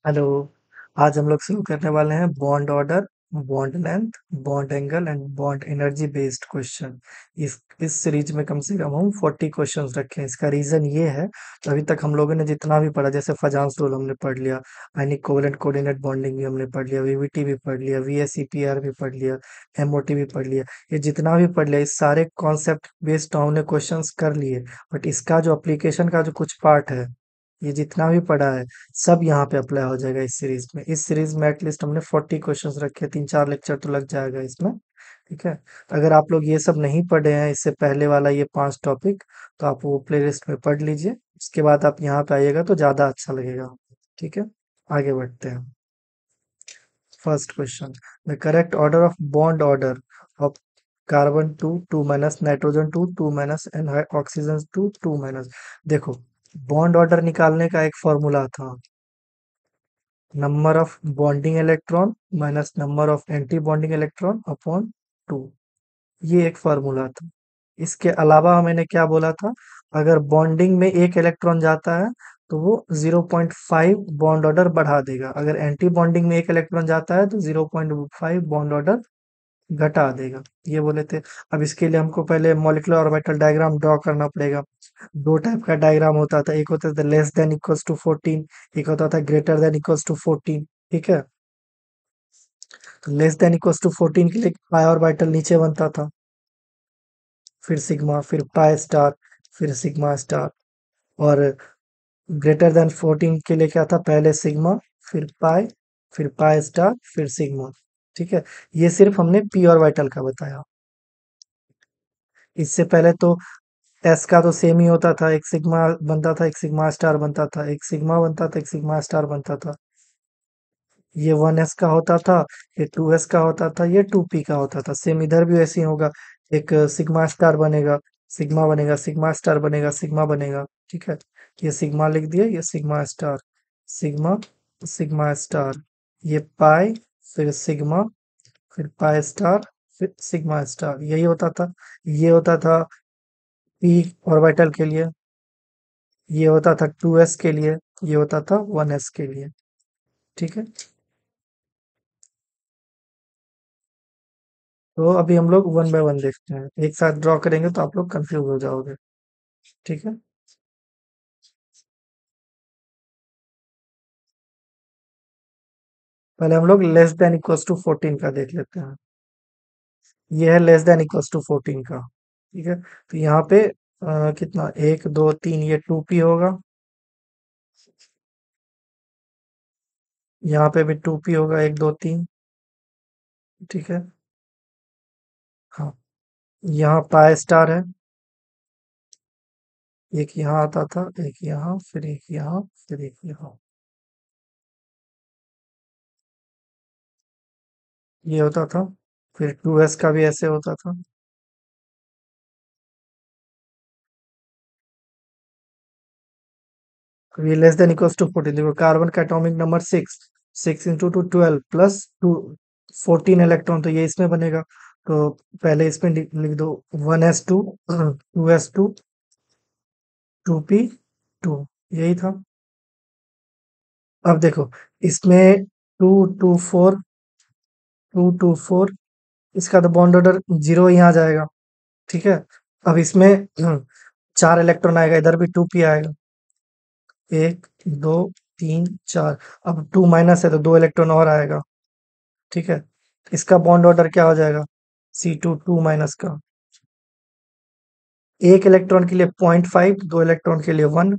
Hello. आज हम लोग शुरू करने वाले हैं bond order, bond length, bond angle and bond energy based question. इस सीरीज में कम से कम हम 40 क्वेश्चंस रखें। इसका रीजन ये है, अभी तक हम लोगों ने जितना भी पढ़ा, जैसे फजांस रूल हमने पढ़ लिया, आयनिक कोवेलेंट कोऑर्डिनेट बॉन्डिंग भी हमने पढ़ लिया, वीवीटी भी पढ़ लिया, वीएसईपीआर भी पढ़ लिया, एमओटी भी पढ़ लिया। ये जितना भी पढ़ लिया, इस सारे कॉन्सेप्ट बेस्ड हमने क्वेश्चंस कर लिए। बट इसका जो एप्लीकेशन का जो कुछ पार्ट है, ये जितना भी पढ़ा है, सब यहाँ पे अप्लाई हो जाएगा इस सीरीज में। इस सीरीज में एटलीस्ट हमने 40 क्वेश्चंस रखे, 3-4 लेक्चर तो लग जाएगा इसमें। ठीक है। अगर आप लोग ये सब नहीं पढ़े हैं, इससे पहले वाला ये 5 टॉपिक, तो आप वो प्लेलिस्ट में पढ़ लीजिए। उसके बाद आप यहाँ पे आइएगा तो ज्यादा अच्छा लगेगा। ठीक है। आगे बढ़ते हैं। First question, the correct order of bond order of carbon two 2 nitrogen two 2 and oxygen two 2। देखो, बॉन्ड ऑर्डर निकालने का एक फॉर्मूला था, number of bonding electron minus number of anti bonding electron upon 2। ये एक फॉर्मूला था। इसके अलावा मैंने क्या बोला था, अगर बॉन्डिंग में एक इलेक्ट्रॉन जाता है तो वो 0.5 बॉन्ड ऑर्डर बढ़ा देगा, अगर एंटी बॉन्डिंग में एक इलेक्ट्रॉन जाता है तो 0.5 बॉन्ड ऑर्डर घटा देगा, ये बोले थे। अब इसके लिए हमको पहले मॉलिक्यूलर ऑर्बिटल डायग्राम ड्रॉ करना पड़ेगा। दो टाइप का डायग्राम होता था, एक होता था लेस देन इक्वल्स टू 14, एक होता था ग्रेटर देन इक्वल्स टू 14। ठीक है। तो लेस देन इक्वल्स टू 14 के लिए पाई ऑर्बिटल नीचे बनता था, फिर सिग्मा, फिर पाई स्टार, फिर सिग्मा स्टार। और ग्रेटर देन 14 के लिए क्या था, पहले सिग्मा, फिर पाई स्टार, फिर सिग्मा। ठीक है। ये सिर्फ हमने पी ऑर्बिटल का बताया। इससे पहले तो एस का तो सेम ही होता था, एक सिग्मा बनता था, एक सिग्मा स्टार बनता था, एक सिग्मा बनता था, एक सिग्मा स्टार बनता था। ये 1s का होता था, ये 2s का होता था, ये 2p का होता था। सेम इधर भी ऐसे ही होगा, एक सिग्मा स्टार बनेगा, सिग्मा बनेगा, सिग्मा स्टार बनेगा, सिग्मा बनेगा। ठीक है। ये सिग्मा लिख दिया, ये sigma star, sigma, sigma star, ये पाई, फिर सिग्मा, फिर पाई स्टार, फिर सिग्मा स्टार, यही होता था। ये होता था पी ऑर्बिटल के लिए, ये होता था 2s के लिए, ये होता था 1s के लिए। ठीक है। तो अभी हम लोग वन बाय वन देखते हैं, एक साथ ड्रॉ करेंगे तो आप लोग कंफ्यूज हो जाओगे। ठीक है। पहले हम लोग लेस देन इक्वल्स टू 14 का देख लेते हैं। ये है लेस देन इक्वल्स टू 14 का। ठीक है। तो यहाँ पे कितना, 1 2 3, ये 2p होगा, यहाँ पे भी 2p होगा, 1 2 3। ठीक है। हाँ, यहाँ पाई स्टार है, एक यहाँ आता था, एक यहाँ, फिर एक यहाँ, फिर एक यहाँ, ये होता था। फिर 2s का भी ऐसे होता था। ये लेस देन इक्वल्स टू 14, देखो कार्बन का atomic number 6, 6 into 2 12 plus 14 electron, तो ये इसमें बनेगा। तो पहले इसमें लिख दो 1s2, 2s2, 2p2, यही था। अब देखो, इसमें 2 2 4, 2 2 4, इसका तो बॉन्ड ऑर्डर 0 ही आ जाएगा। ठीक है। अब इसमें 4 इलेक्ट्रॉन आएगा, इधर भी 2p आएगा, 1 2 3 4। अब 2 माइनस है तो 2 इलेक्ट्रॉन और आएगा। ठीक है। इसका बॉन्ड ऑर्डर क्या हो जाएगा, C2 2 का, एक इलेक्ट्रॉन के लिए 0.5, 2 इलेक्ट्रॉन के लिए 1,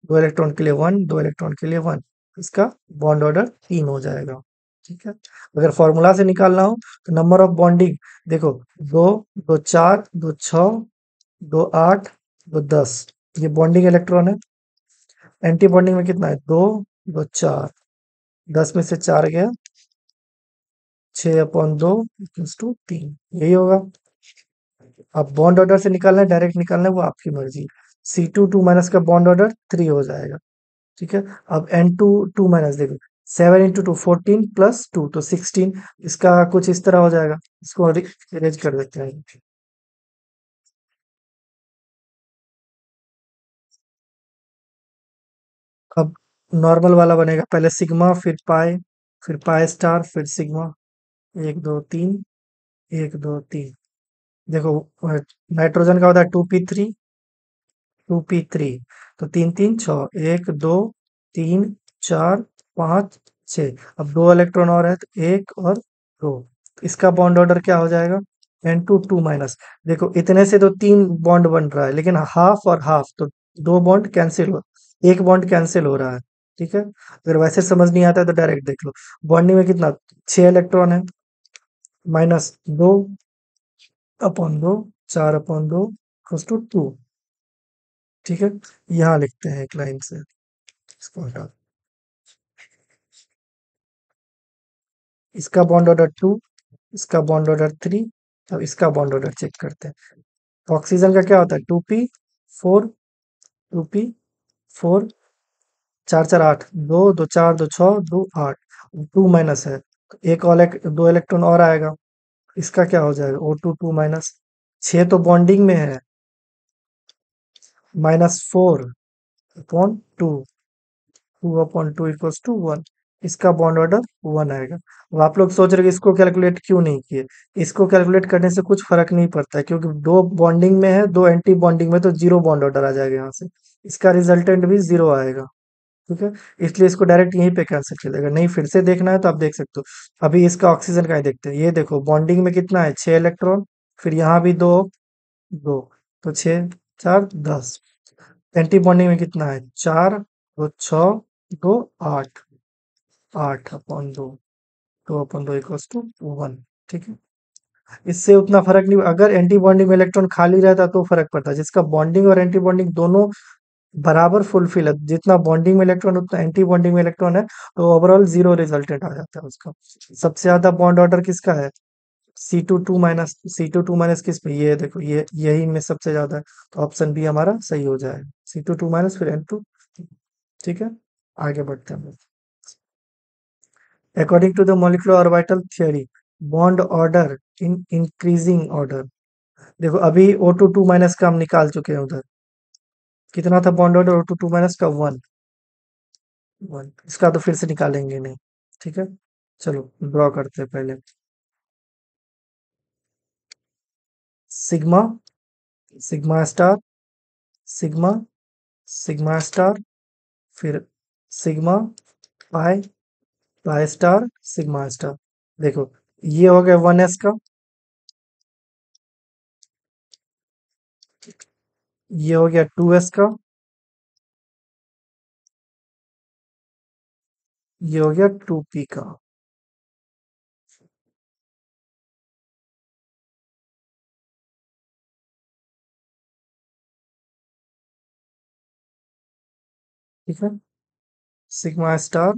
2 इलेक्ट्रॉन के लिए 1, 2 इलेक्ट्रॉन के लिए 1। इसका बॉन्ड ऑर्डर 3 हो जाएगा। ठीक है। अगर फॉर्मूला से निकालना हो तो नंबर ऑफ बॉन्डिंग, देखो, 2 2 4, 2 6, 2 8, 2 10, ये बॉन्डिंग इलेक्ट्रॉन है। एंटी बॉन्डिंग में कितना है, 2 2 4, 10 में से 4 गया, 6/2 = 3, यही होगा। अब बॉन्ड ऑर्डर से निकालना है, डायरेक्ट निकालना है, वो आपकी मर्जी। C2 2 का बॉन्ड ऑर्डर 3 हो जाएगा। ठीक है। अब N2 2 देखो, 7 × 2 14 प्लस 2 तो 16, इसका कुछ इस तरह हो जाएगा। इसको अरेंज कर देते हैं। अब नॉर्मल वाला बनेगा, पहले सिग्मा फिर पाई स्टार फिर सिग्मा। 1 2 3, 1 2 3। देखो नाइट्रोजन का होता है 2p3, 2p3। तो 3 3 6, 1 2 3 4 5 6। अब 2 इलेक्ट्रॉन और है तो 1 और 2। इसका बॉन्ड ऑर्डर क्या हो जाएगा? N2 2 minus. देखो इतने से तो 3 बॉन्ड बन रहा है, लेकिन हाफ और हाफ तो 2 बॉन्ड कैंसिल हो, 1 बॉन्ड कैंसिल हो रहा है। ठीक है, अगर वैसे समझ नहीं आता है तो डायरेक्ट देख लो। बॉन्डिंग में कितना, 6 इलेक्ट्रॉन है, -2/2, 4/2 = 2। ठीक है, यहाँ लिखते हैं एक लाइन से, इसको हटा। इसका बॉन्ड ऑर्डर 2, इसका बॉन्ड ऑर्डर 3। अब इसका बॉन्ड ऑर्डर चेक करते हैं। ऑक्सीजन का क्या होता है? 2p4, 2p4, 4 4 8, 2 2 4 2 6 2 8। 2 माइनस है तो एक और 2 इलेक्ट्रॉन और आएगा। इसका क्या हो जाएगा? O2 2 minus. 6 तो बॉन्डिंग में है, -4/2, 2/2 = 1। इसका बॉन्ड ऑर्डर 1 आएगा। अब आप लोग सोच रहे कि इसको कैलकुलेट क्यों नहीं किए। इसको कैलकुलेट करने से कुछ फर्क नहीं पड़ता है, क्योंकि 2 बॉन्डिंग में है, 2 एंटी बॉन्डिंग में, तो 0 बॉन्ड ऑर्डर आ जाएगा यहाँ से। इसका रिजल्टेंट भी 0 आएगा। ठीक है, इसलिए इसको डायरेक्ट यहीं पे कैंसिल कर देगा। नहीं फिर से देखना है तो आप देख सकते हो। अभी इसका ऑक्सीजन का ही देखते हैं। ये देखो बॉन्डिंग में कितना है, 6 इलेक्ट्रॉन, फिर यहाँ भी 2 2, तो 6 4 10। एंटी बॉन्डिंग में कितना है, 4 2 6 2 8, 8/2, 2/2 = 1। ठीक है, इससे उतना फर्क नहीं। अगर एंटी बॉन्डिंग में इलेक्ट्रॉन खाली रहता तो फर्क पड़ता, जिसका बॉन्डिंग और एंटी बॉन्डिंग दोनों बराबर फुलफिल है, जितना बॉन्डिंग में इलेक्ट्रॉन उतना एंटी बॉन्डिंग में इलेक्ट्रॉन है, तो ओवरऑल 0 रिजल्टेंट आ जाता है उसका। सबसे ज्यादा बॉन्ड ऑर्डर किसका है? C2 2 माइनस किस पे? ये देखो, ये यही में सबसे ज्यादा है, तो ऑप्शन बी हमारा सही हो जाएगा, C2 2 माइनस फिर N2। ठीक है, आगे बढ़ते हैं। According to the molecular orbital theory, bond order in increasing order. देखो अभी O2 2 माइनस का हम निकाल चुके हैं उधर। कितना था बॉन्ड ऑर्डर O2 2 माइनस का? 1। 1 इसका तो फिर से निकालेंगे नहीं। ठीक है, चलो ड्रॉ करते हैं पहले। Sigma, sigma star, sigma, sigma star, फिर सिग्मा, पाई, पाई स्टार, सिग्मा स्टार। देखो ये हो गया 1s का, ये हो गया 2s का, ये हो गया 2p का। ठीक है, sigma star,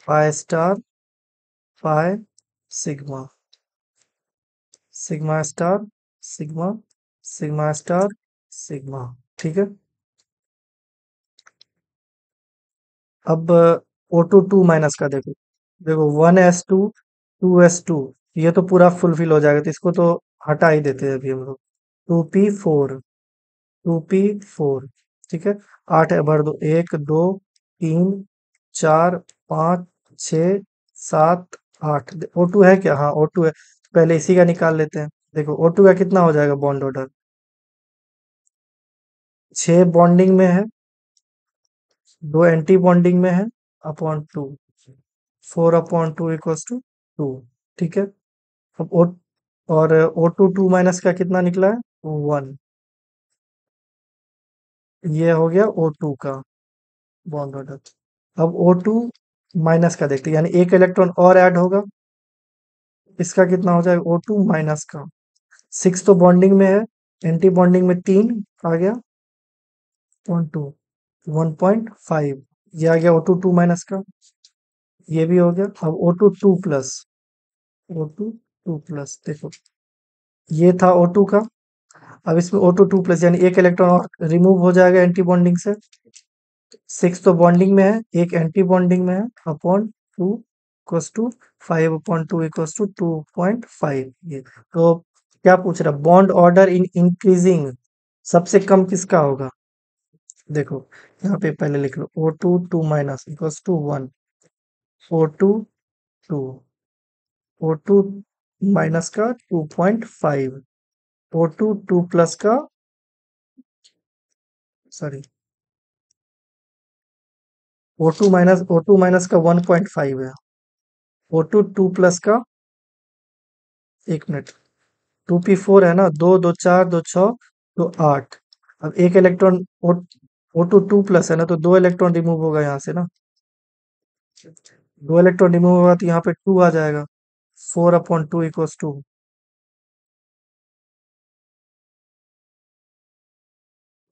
pi star, pi, sigma, sigma star, sigma, sigma star, sigma. ठीक है, अब O2 2 माइनस का देखो। देखो 1s2 2s2, ये तो पूरा फुलफिल हो जाएगा, तो इसको तो हटा ही देते हैं अभी हम लोग। 2p4, ठीक है। 8 भर दो, 1 2 3 4 5 6 7 8। O2 है क्या? हाँ O2 है, तो पहले इसी का निकाल लेते हैं। देखो O2 का कितना हो जाएगा बॉन्ड ऑर्डर? 6 बॉन्डिंग में है, 2 एंटी बॉन्डिंग में है, अपॉन 2, 4/2 = 2। ठीक है, अब और O2 2 माइनस का कितना निकला है? 1। ये हो गया O2 का बॉन्ड ऑर्डर। अब O2 माइनस का देखते हैं, यानी एक इलेक्ट्रॉन और ऐड होगा। इसका कितना हो जाएगा O2 माइनस का? 6 तो बॉन्डिंग में है, एंटी बॉन्डिंग में 3 आ गया, 0.2, 1.5। ये आ गया O2 2 माइनस का, ये भी हो गया। अब O2 2 प्लस, O2 2 प्लस देखो, ये था O2 का। अब इसमें O2 2 प्लस, यानी एक इलेक्ट्रॉन और रिमूव हो जाएगा एंटी बॉन्डिंग से। 6 तो बॉन्डिंग में है, एक एंटी बॉन्डिंग में है, upon 2 equals to 5/2 equals to 2.5। ये तो क्या पूछ रहा, बॉन्ड ऑर्डर इन इंक्रीजिंग सबसे कम किसका होगा? देखो यहाँ पे पहले लिख लो O2 2 minus equals to 1, O2 2, O2 minus का 2.5, O2 2 प्लस का, सॉरी, O2 माइनस का 1.5 है, O2 2 प्लस का, एक मिनट, 2p4 है ना, दो दो चार दो छः, दो आठ। अब एक इलेक्ट्रॉन O2 2 प्लस है ना, तो दो इलेक्ट्रॉन रिमूव होगा यहाँ से ना, दो इलेक्ट्रॉन रिमूव होगा तो यहाँ पे 2 आ जाएगा, 4/2 इक्वल्स टू,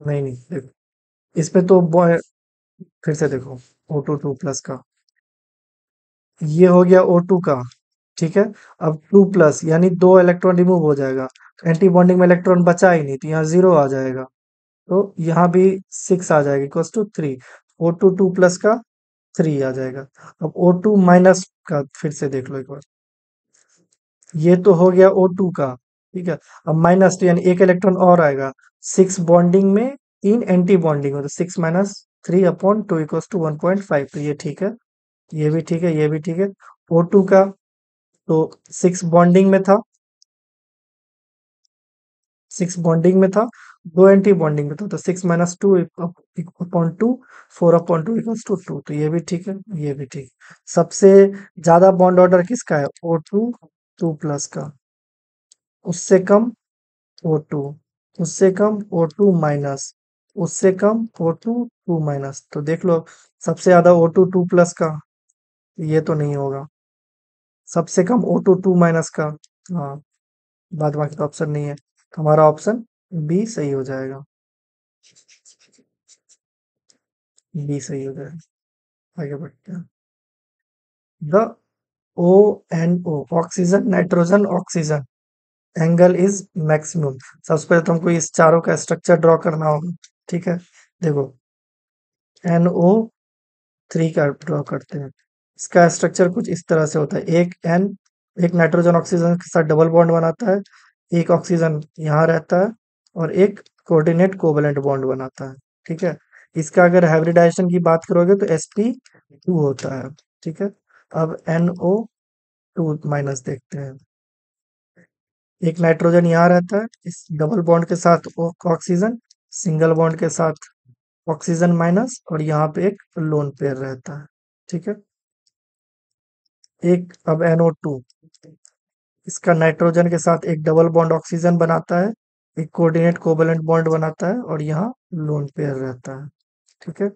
नहीं नहीं देखो, इसमें तो बॉय, फिर से देखो, O2 2 प्लस का, ये हो गया O2 का, ठीक है। अब 2 प्लस यानी दो इलेक्ट्रॉन रिमूव हो जाएगा, एंटी बॉन्डिंग में इलेक्ट्रॉन बचा ही नहीं, तो यहाँ 0 आ जाएगा, तो यहाँ भी 6 आ जाएगा इक्वल्स टू 3, O2 2 प्लस का 3 आ जाएगा। अब O2 माइनस का फिर से देख लो एक बार, ये तो हो गया O2 का, ठीक है। अब माइनस 2 यानी एक इलेक्ट्रॉन और आएगा, 6 बॉन्डिंग में, 3 एंटी बॉन्डिंग में, तो 6 - 3/2 इक्वल्स टू 1.5, तो ये ठीक है, ये भी ठीक है, ये भी ठीक है। O2 का तो 6 बॉन्डिंग में था, 6 बॉन्डिंग में था, दो एंटी बॉन्डिंग में था, तो 6 - 2/2, 4/2 इक्वल्स टू 2, तो ये भी ठीक है, ये भी ठीक। सबसे ज्यादा बॉन्ड ऑर्डर किसका है? O2 2 प्लस का, उससे कम O2, उससे कम O2 माइनस, उससे कम O2 2 माइनस, तो देख लो सबसे ज्यादा O2 2 प्लस का, ये तो नहीं होगा, सबसे कम O2 2 माइनस का, हाँ, बाद बाकी तो ऑप्शन नहीं है, तो हमारा ऑप्शन बी सही हो जाएगा, बी सही हो जाएगा। आगे बढ़ते हैं। The ONO, oxygen nitrogen oxygen angle is maximum. सबसे पहले तो हमको इस चारों का स्ट्रक्चर ड्रॉ करना होगा, ठीक है। देखो NO3 का ड्रॉ करते हैं, इसका स्ट्रक्चर कुछ इस तरह से होता है, एक नाइट्रोजन ऑक्सीजन के साथ डबल बॉन्ड बनाता है, एक ऑक्सीजन यहाँ रहता है, और एक कोऑर्डिनेट कोवलेंट बॉन्ड बनाता है, ठीक है। इसका अगर हाइब्रिडाइजेशन की बात करोगे तो sp2 होता है, ठीक है। अब NO2 माइनस देखते हैं, एक नाइट्रोजन यहाँ रहता है, इस डबल बॉन्ड के साथ ऑक्सीजन, सिंगल बॉन्ड के साथ ऑक्सीजन माइनस, और यहाँ पे एक लोन पेयर रहता है, ठीक है। एक अब NO2, इसका नाइट्रोजन के साथ एक डबल बॉन्ड ऑक्सीजन बनाता है, एक कोऑर्डिनेट कोवलेंट बॉन्ड बनाता है, और यहाँ लोन पेयर रहता है, ठीक है।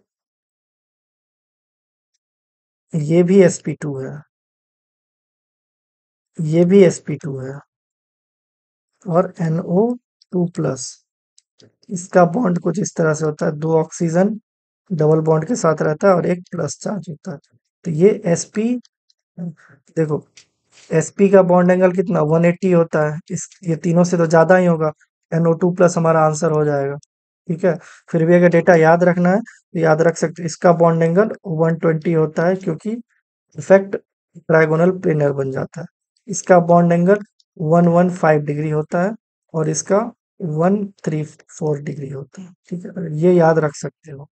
ये भी sp2 है, ये भी sp2 है, और NO2 प्लस, इसका बॉन्ड कुछ इस तरह से होता है, दो ऑक्सीजन डबल बॉन्ड के साथ रहता है, और एक प्लस चार्ज होता है, तो ये sp, देखो sp का बॉन्ड एंगल कितना 180 होता है, इस ये तीनों से तो ज्यादा ही होगा, NO2 प्लस हमारा आंसर हो जाएगा, ठीक है। फिर भी अगर डेटा याद रखना है तो याद रख सकते हो, इसका बॉन्ड एंगल 120 होता है, क्योंकि इफेक्ट ट्राइगोनल प्लेनर बन जाता है। इसका बॉन्ड एंगल 115 डिग्री होता है, और इसका 134 डिग्री होता है, ठीक है, ये याद रख सकते हो।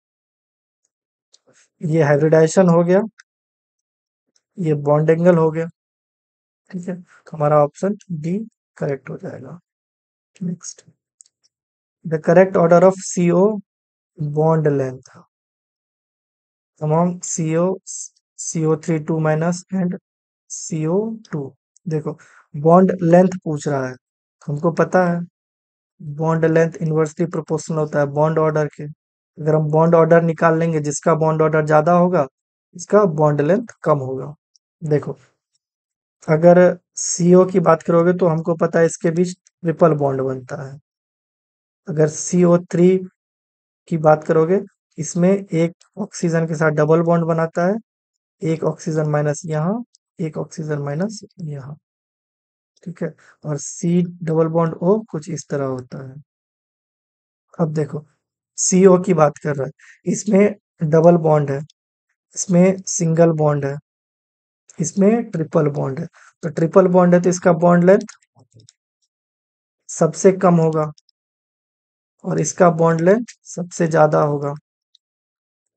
ये हाइब्रिडाइजेशन हो गया, ये बॉन्ड एंगल हो गया, ठीक है, तो हमारा ऑप्शन डी करेक्ट हो जाएगा। Next, the correct order of CO bond length among CO3 2 minus and CO2, देखो बॉन्ड लेंथ पूछ रहा है, हमको पता है बॉन्ड लेंथ इनवर्सली प्रोपोर्शनल होता है बॉन्ड ऑर्डर के, अगर हम बॉन्ड ऑर्डर निकाल लेंगे, जिसका बॉन्ड ऑर्डर ज्यादा होगा इसका बॉन्ड लेंथ कम होगा। देखो अगर CO की बात करोगे तो हमको पता है इसके बीच ट्रिपल बॉन्ड बनता है, अगर CO3 की बात करोगे, इसमें एक ऑक्सीजन के साथ डबल बॉन्ड बनाता है, एक ऑक्सीजन माइनस यहाँ, एक ऑक्सीजन माइनस यहाँ, ठीक है। और C डबल बॉन्ड O कुछ इस तरह होता है। अब देखो CO की बात कर रहा है, इसमें डबल बॉन्ड है, इसमें सिंगल बॉन्ड है, इसमें ट्रिपल बॉन्ड है, तो ट्रिपल बॉन्ड है तो इसका बॉन्ड लेंथ सबसे कम होगा, और इसका बॉन्ड लेंथ सबसे ज्यादा होगा,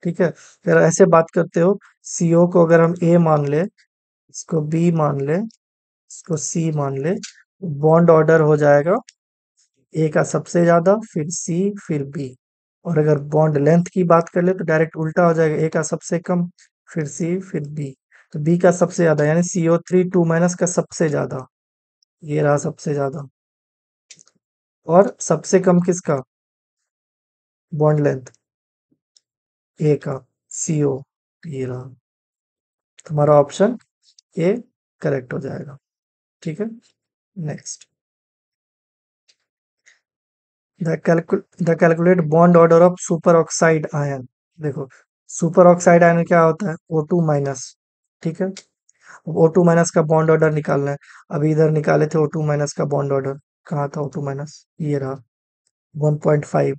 ठीक है, फिर ऐसे बात करते हो, सीओ को अगर हम ए मान ले, इसको बी मान ले, इसको सी मान ले, बॉन्ड ऑर्डर हो जाएगा ए का सबसे ज्यादा, फिर सी, फिर बी। और अगर बॉन्ड लेंथ की बात कर ले तो डायरेक्ट उल्टा हो जाएगा, ए का सबसे कम, फिर सी, फिर बी। तो बी का सबसे ज्यादा यानी CO3 2 माइनस का सबसे ज्यादा, ये रहा सबसे ज्यादा। और सबसे कम किसका, बॉन्ड लेंथ, ए का, CO, ये रहा। तुम्हारा ऑप्शन ए करेक्ट हो जाएगा। ठीक है, next. The calculate bond order of super oxide ion. देखो, सुपर ऑक्साइड आयन क्या होता है, O2 माइनस। ठीक है, O2 माइनस का बॉन्ड ऑर्डर निकालना है। अभी इधर निकाले थे O2 माइनस का बॉन्ड ऑर्डर, कहाँ था O2 माइनस, ये रहा 1.5।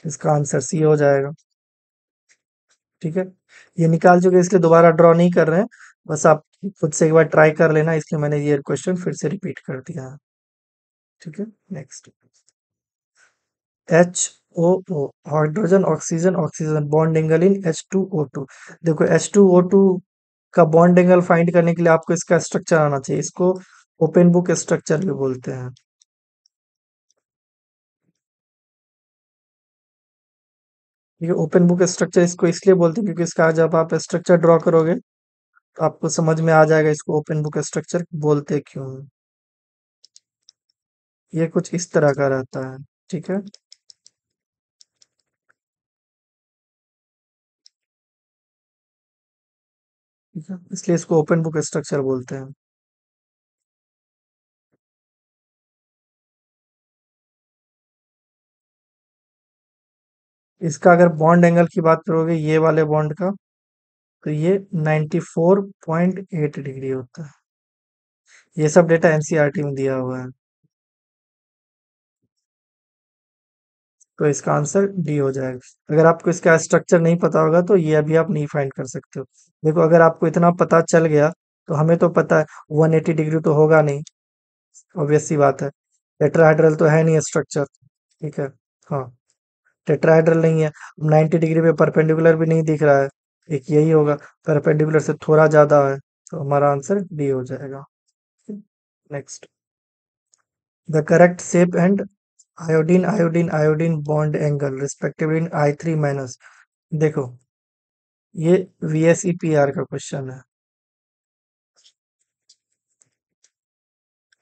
इसका आंसर सी हो जाएगा। ठीक है, ये निकाल चुके इसलिए दोबारा ड्रॉ नहीं कर रहे हैं, बस आप खुद से एक बार ट्राई कर लेना, इसलिए मैंने ये क्वेश्चन फिर से रिपीट कर दिया है। ठीक है, next. HOO, hydrogen oxygen oxygen bond angle in H2O2। देखो, H2O2 का बॉन्ड एंगल फाइंड करने के लिए आपको इसका स्ट्रक्चर आना चाहिए, इसको ओपन बुक स्ट्रक्चर भी बोलते हैं। ठीक है, ओपन बुक स्ट्रक्चर इसको इसलिए बोलते हैं क्योंकि इसका जब आप स्ट्रक्चर ड्रॉ करोगे तो आपको समझ में आ जाएगा इसको ओपन बुक स्ट्रक्चर बोलते क्यों हैं। ये कुछ इस तरह का रहता है। ठीक है, ठीक है, इसलिए इसको ओपन बुक स्ट्रक्चर बोलते हैं। इसका अगर बॉन्ड एंगल की बात करोगे ये वाले बॉन्ड का, तो ये 94.8 डिग्री होता है। ये सब डेटा एनसीईआरटी में दिया हुआ है। तो इसका आंसर डी हो जाएगा। अगर आपको इसका स्ट्रक्चर नहीं पता होगा तो ये अभी आप नहीं फाइंड कर सकते हो। देखो, अगर आपको इतना पता चल गया तो हमें तो पता है 180 डिग्री तो होगा नहीं, ऑब्वियस सी बात है। टेट्राहेड्रल तो है नहीं स्ट्रक्चर। ठीक है, हाँ, टेट्राहेड्रल नहीं है। 90 डिग्री पे परपेंडिकुलर भी नहीं दिख रहा है, एक यही होगा, परपेंडिकुलर से थोड़ा ज्यादा है, तो हमारा आंसर डी हो जाएगा। Next. The correct shape and iodine iodine iodine bond angle respectively in I3 minus. देखो, ये VSEPR का क्वेश्चन है।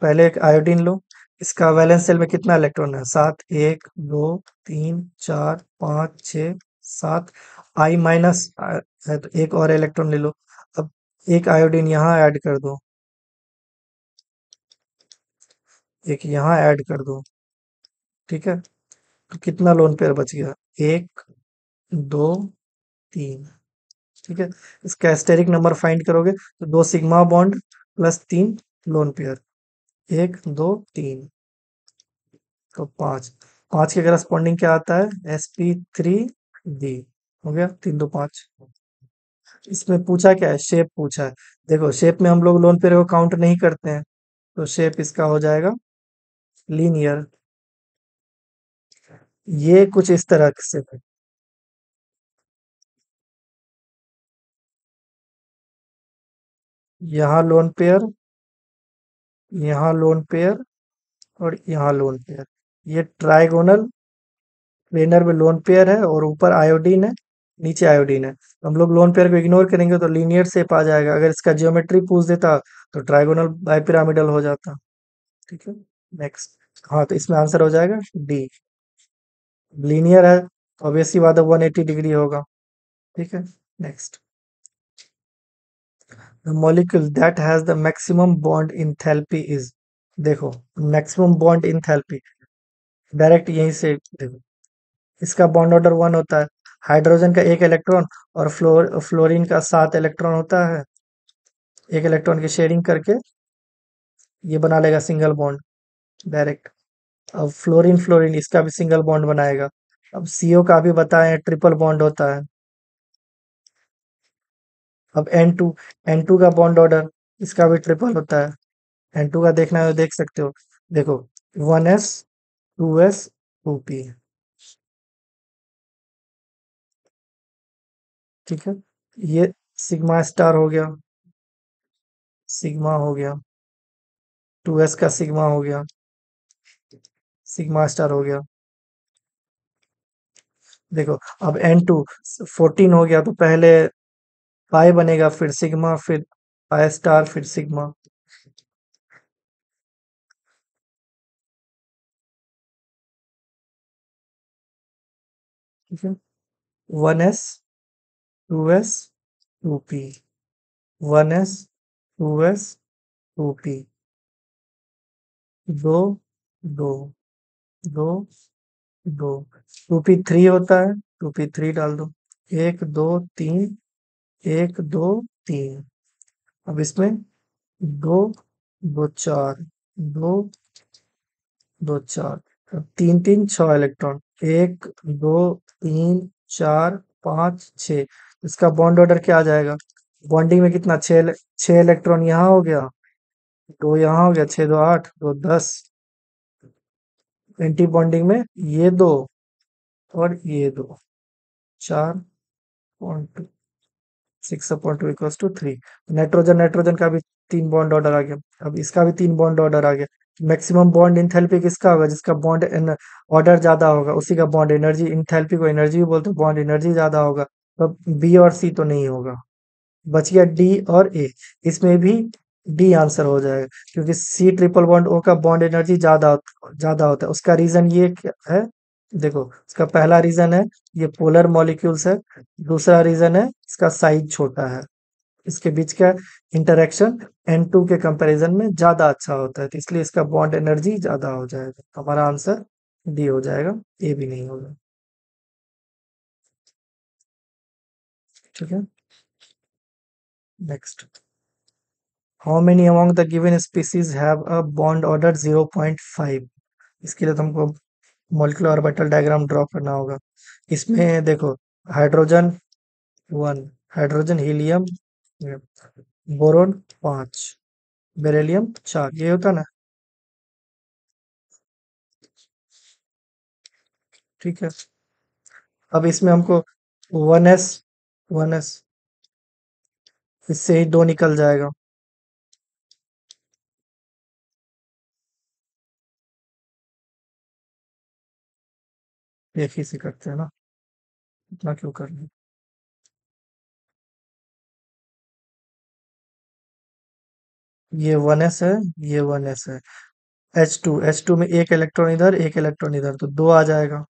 पहले एक आयोडीन लो, इसका वैलेंस शेल में कितना इलेक्ट्रॉन है, 7, 1, 2, 3, 4, 5, 6, 7। I माइनस है तो एक और इलेक्ट्रॉन ले लो। अब एक आयोडीन यहाँ ऐड कर दो, एक यहाँ ऐड कर दो। ठीक है, तो कितना लोन पेयर बच गया, 1, 2, 3। ठीक है, इसका एस्टेरिक नंबर फाइंड करोगे तो 2 sigma bond plus 3 lone pair, 1, 2, 3, तो 5। 5 के करस्पॉन्डिंग क्या आता है, sp3d। हो गया, 3, 2, 5। इसमें पूछा क्या है, शेप पूछा है। देखो, शेप में हम लोग लोन पेयर को काउंट नहीं करते हैं, तो शेप इसका हो जाएगा लीनियर। ये कुछ इस तरह से है। यहाँ लोन पेयर, यहाँ लोन पेयर, और यहाँ लोन पेयर। ये ट्राइगोनल प्लेनर में लोन पेयर है और ऊपर आयोडीन है, नीचे आयोडीन है। तो हम लोग लोन पेयर को इग्नोर करेंगे तो लीनियर शेप आ जाएगा। अगर इसका ज्योमेट्री पूछ देता तो ट्राइगोनल बाइपिरामिडल हो जाता। ठीक है, नेक्स्ट। हाँ, तो इसमें आंसर हो जाएगा डी, लीनियर है, ऑब्वियस सी बात है 180 डिग्री होगा। ठीक है, next. The molecule that has the maximum bond enthalpy is. देखो, मैक्सिमम बॉन्ड इंथैल्पी डायरेक्ट यहीं से देखो, इसका बॉन्ड ऑर्डर 1 होता है, हाइड्रोजन का 1 इलेक्ट्रॉन, और फ्लोरीन का 7 इलेक्ट्रॉन होता है। एक इलेक्ट्रॉन की शेयरिंग करके ये बना लेगा सिंगल बॉन्ड डायरेक्ट। अब फ्लोरीन फ्लोरीन इसका भी सिंगल बॉन्ड बनाएगा। अब CO का भी बताएं ट्रिपल बॉन्ड होता है। अब N2 का बॉन्ड ऑर्डर, इसका भी ट्रिपल होता है। N2 का देखना है तो देख सकते हो। देखो, 1s, 2s, 2p। ठीक है, ये सिग्मा स्टार हो गया, सिग्मा हो गया, 2s का सिग्मा हो गया, सिग्मा स्टार हो गया। देखो अब n2 14 हो गया, तो पहले पाई बनेगा, फिर सिग्मा, फिर पाई स्टार, फिर सिग्मा। ठीक है, 1s, 2s, 2p, 1s, 2s, 2p, दो, दो, दो, दो, 2p3 होता है, 2p3 डाल दो, एक, दो, तीन, एक, दो, तीन। अब इसमें दो, दो, चार, दो, दो, चार, अब तीन, तीन, छह इलेक्ट्रॉन, एक, दो, तीन, चार, पाँच, छः। इसका बॉन्ड ऑर्डर क्या आ जाएगा? बॉन्डिंग में कितना, छह इलेक्ट्रॉन यहाँ हो गया, दो यहाँ हो गया, छः दो आठ, दो 10। एंटी बॉन्डिंग में ये दो और ये दो, 4.2, 6/2 = 3। नाइट्रोजन नाइट्रोजन का भी तीन बॉन्ड ऑर्डर आ गया। अब इसका भी तीन बॉन्ड ऑर्डर आ गया। मैक्सिमम बॉन्ड इंथैल्पी किसका होगा? जिसका बॉन्ड ऑर्डर ज्यादा होगा उसी का बॉन्ड एनर्जी, इंथैल्पी को एनर्जी भी बोलते हैं, बॉन्ड एनर्जी ज्यादा होगा। तो बी और सी तो नहीं होगा, बच गया डी और ए। इसमें भी डी आंसर हो जाएगा, क्योंकि सी ट्रिपल बॉन्ड ओ का बॉन्ड एनर्जी ज्यादा होता है। उसका रीजन ये क्या है? देखो, इसका पहला रीजन है ये पोलर मॉलिक्यूल्स है। दूसरा रीजन है इसका साइज छोटा है। इसके बीच का इंटरेक्शन N2 के कंपैरिजन में ज्यादा अच्छा होता है, तो इसलिए इसका बॉन्ड एनर्जी ज्यादा हो जाएगा। हमारा आंसर डी हो जाएगा, ए भी नहीं होगा। ठीक है, next. How many among the given species have a bond order 0.5? इसके लिए तो हमको मॉलिक्यूलर ऑर्बिटल डायग्राम ड्रॉ करना होगा। इसमें देखो, hydrogen 1, hydrogen helium, boron 5, beryllium 4, ये होता ना। ठीक है, अब इसमें हमको 1s, 1s, इससे ही दो निकल जाएगा। एक ही से करते हैं ना, इतना क्यों करना। ये 1s है, ये 1s है। H2 में एक इलेक्ट्रॉन इधर, एक इलेक्ट्रॉन इधर, तो दो आ जाएगा।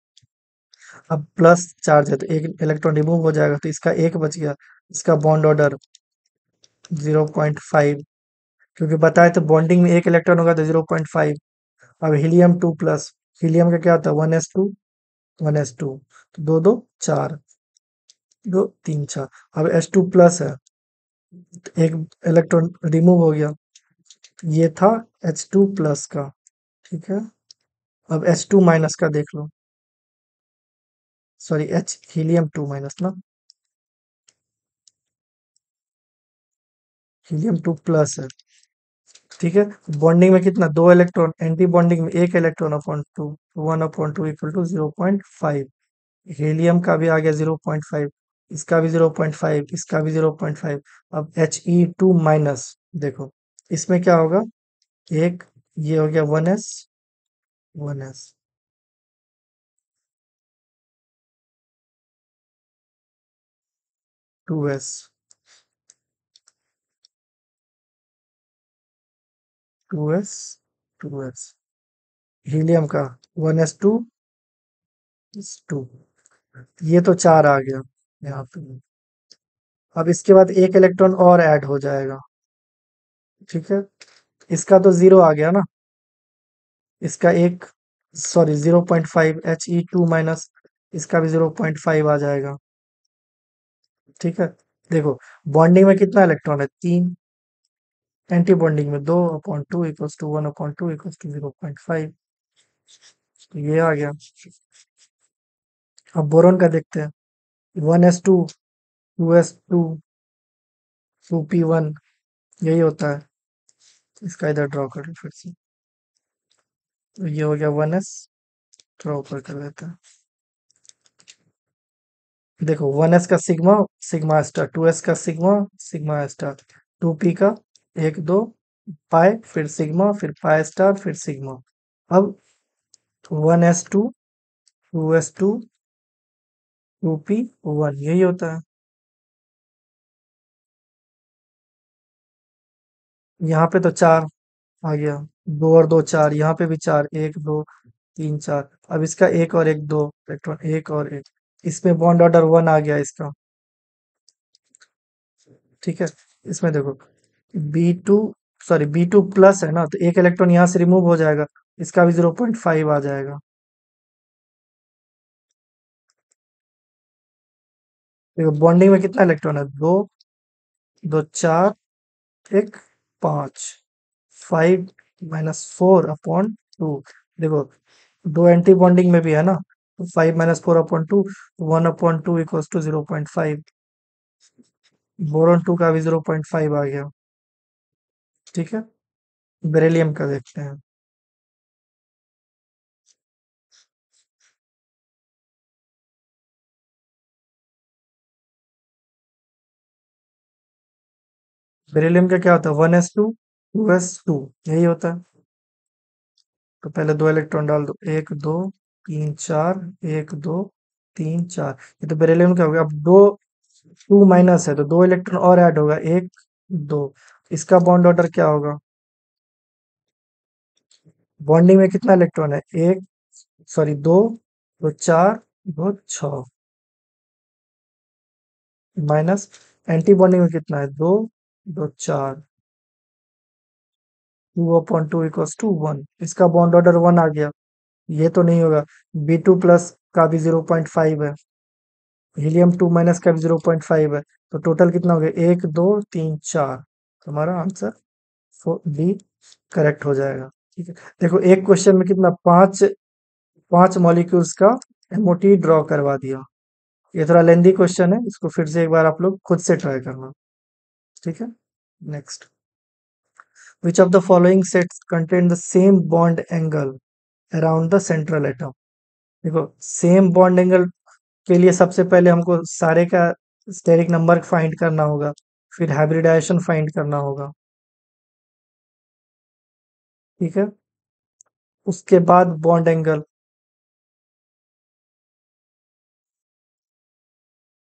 अब प्लस चार्ज है तो एक इलेक्ट्रॉन रिमूव हो जाएगा, तो इसका एक बच गया। इसका बॉन्ड ऑर्डर 0.5, क्योंकि बताए तो बॉन्डिंग में एक इलेक्ट्रॉन होगा तो 0.5। अब हीलियम 2+, हीलियम का क्या होता है? 1s2, 1s2, तो दो दो चार, दो तीन चार। अब H2+ है, तो एक इलेक्ट्रॉन रिमूव हो गया, ये था H2+ का। ठीक है, अब H2- का देख लो, सॉरी H हीलियम 2- ना, हीलियम 2+ है। ठीक है, बॉन्डिंग में कितना, दो इलेक्ट्रॉन, एंटी बॉन्डिंग में एक इलेक्ट्रॉन अपॉन टू, 1/2 = 0.5। हीलियम का भी आ गया 0.5, इसका भी 0.5, इसका भी 0.5। अब He2-, देखो इसमें क्या होगा, एक, ये हो गया 1s, 1s, 2s, 2s, 2s, helium का 1s2, ये तो चार आ गया यहाँ पे। अब इसके बाद एक इलेक्ट्रॉन और ऐड हो जाएगा। ठीक है, इसका तो जीरो आ गया ना, इसका एक, सॉरी 0.5, He2-, इसका भी 0.5 आ जाएगा। ठीक है, देखो बॉन्डिंग में कितना इलेक्ट्रॉन है? तीन, एंटी बॉन्डिंग में 2/2 = 1/2 = 0.5। ये आ गया। अब बोरोन का देखते हैं, 1s2, 2s2, 2p1, यही होता है। इसका इधर ड्रॉ कर लो फिर से, तो ये हो गया 1s, ड्रॉ ऊपर कर देते हैं। देखो 1s का सिग्मा, सिग्मा स्टार, 2s का सिग्मा, सिग्मा स्टार, 2p का 1 2 पाई, फिर सिग्मा, फिर पाई स्टार, फिर सिग्मा। अब 1s2, 2s2, 2p1, यही होता है। यहाँ पे तो 4 आ गया, 2 और 2 4, यहाँ पे भी 4, 1 2 3 4। अब इसका एक और एक, 2 इलेक्ट्रॉन, एक और एक, इसमें बॉन्ड ऑर्डर 1 आ गया इसका। ठीक है, इसमें देखो B2, सॉरी B2 प्लस है ना, तो एक इलेक्ट्रॉन यहाँ से रिमूव हो जाएगा, इसका भी 0.5 आ जाएगा। देखो बॉन्डिंग में कितना इलेक्ट्रॉन है, दो, 2 4, एक 5, 5 - 4/2। देखो दो एंटी बॉन्डिंग में भी है ना, तो 5 - 4/2, 1/2 = 0.5। बोरॉन 2 का भी 0.5 आ गया। ठीक है, बेरिलियम का देखते हैं। बेरिलियम का क्या होता है, 1s2, 2s2, यही होता है। तो पहले दो इलेक्ट्रॉन डाल दो, 1 2 3 4, 1 2 3 4। ये तो बेरिलियम का हो गया। अब दो, 2 माइनस है तो दो इलेक्ट्रॉन और ऐड होगा, 1 2। इसका बॉन्ड ऑर्डर क्या होगा, बॉन्डिंग में कितना इलेक्ट्रॉन है, एक, सॉरी दो, 2 4, 2 6, माइनस एंटी बॉन्डिंग में कितना है, 2 2 4, 2/2 = 1। इसका बॉन्ड ऑर्डर 1 आ गया, ये तो नहीं होगा। B2 प्लस का भी 0.5 है, हीलियम 2 माइनस का भी 0.5 है, तो टोटल कितना हो गया, 1 2 3 4। तुम्हारा आंसर डी करेक्ट हो जाएगा। ठीक है, देखो एक क्वेश्चन में कितना, पांच, पांच मॉलिक्यूल्स का एमओटी ड्रॉ करवा दिया। ये थोड़ा लेंदी क्वेश्चन है, इसको फिर से एक बार आप लोग खुद से ट्राई करना। ठीक है, next, which of the following sets contain the same bond angle around the central atom. देखो सेम बॉन्ड एंगल के लिए सबसे पहले हमको सारे का स्टेरिक नंबर फाइंड करना होगा, फिर हाइब्रिडाइजेशन फाइंड करना होगा। ठीक है, उसके बाद बॉन्ड एंगल।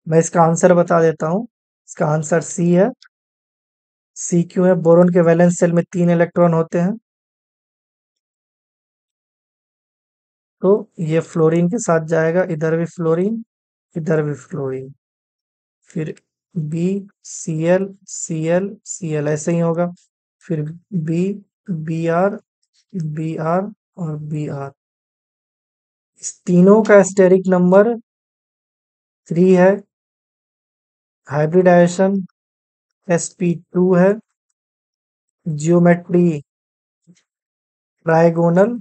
मैं इसका आंसर बता देता हूँ, इसका आंसर सी है। सी क्यों है, बोरोन के वैलेंस शेल में 3 इलेक्ट्रॉन होते हैं, तो ये फ्लोरीन के साथ जाएगा, इधर भी फ्लोरीन, इधर भी फ्लोरीन, फिर बी, Cl ऐसे ही होगा, फिर बी, Br, Br और Br। इस तीनों का स्टेरिक नंबर 3 है, हाइब्रिडाइजेशन sp2 है, जियोमेट्री ट्राइगोनल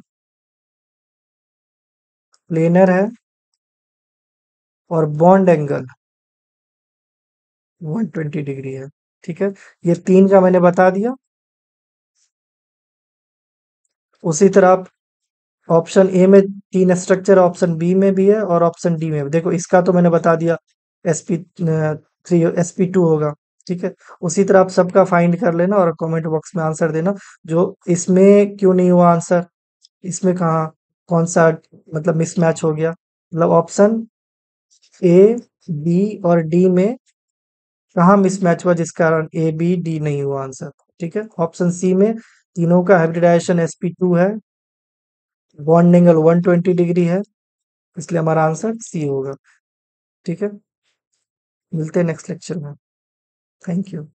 प्लेनर है, और बॉन्ड एंगल 120 डिग्री है। ठीक है, ये तीन का मैंने बता दिया। उसी तरह आप ऑप्शन ए में तीन स्ट्रक्चर, ऑप्शन बी में भी है और ऑप्शन डी में भी। देखो इसका तो मैंने बता दिया, sp3 sp2 होगा। ठीक है, उसी तरह आप सबका फाइंड कर लेना और कमेंट बॉक्स में आंसर देना, जो इसमें क्यों नहीं हुआ आंसर, इसमें कहाँ, कौन सा मतलब मिसमैच हो गया, मतलब ऑप्शन ए, बी और डी में कहाँ मिसमैच हुआ जिस कारण ए बी डी नहीं हुआ आंसर। ठीक है, ऑप्शन सी में तीनों का हाइब्रिडाइजेशन sp2 है, बॉन्ड एंगल 120 डिग्री है, इसलिए हमारा आंसर सी होगा। ठीक है, मिलते हैं नेक्स्ट लेक्चर में। Thank you.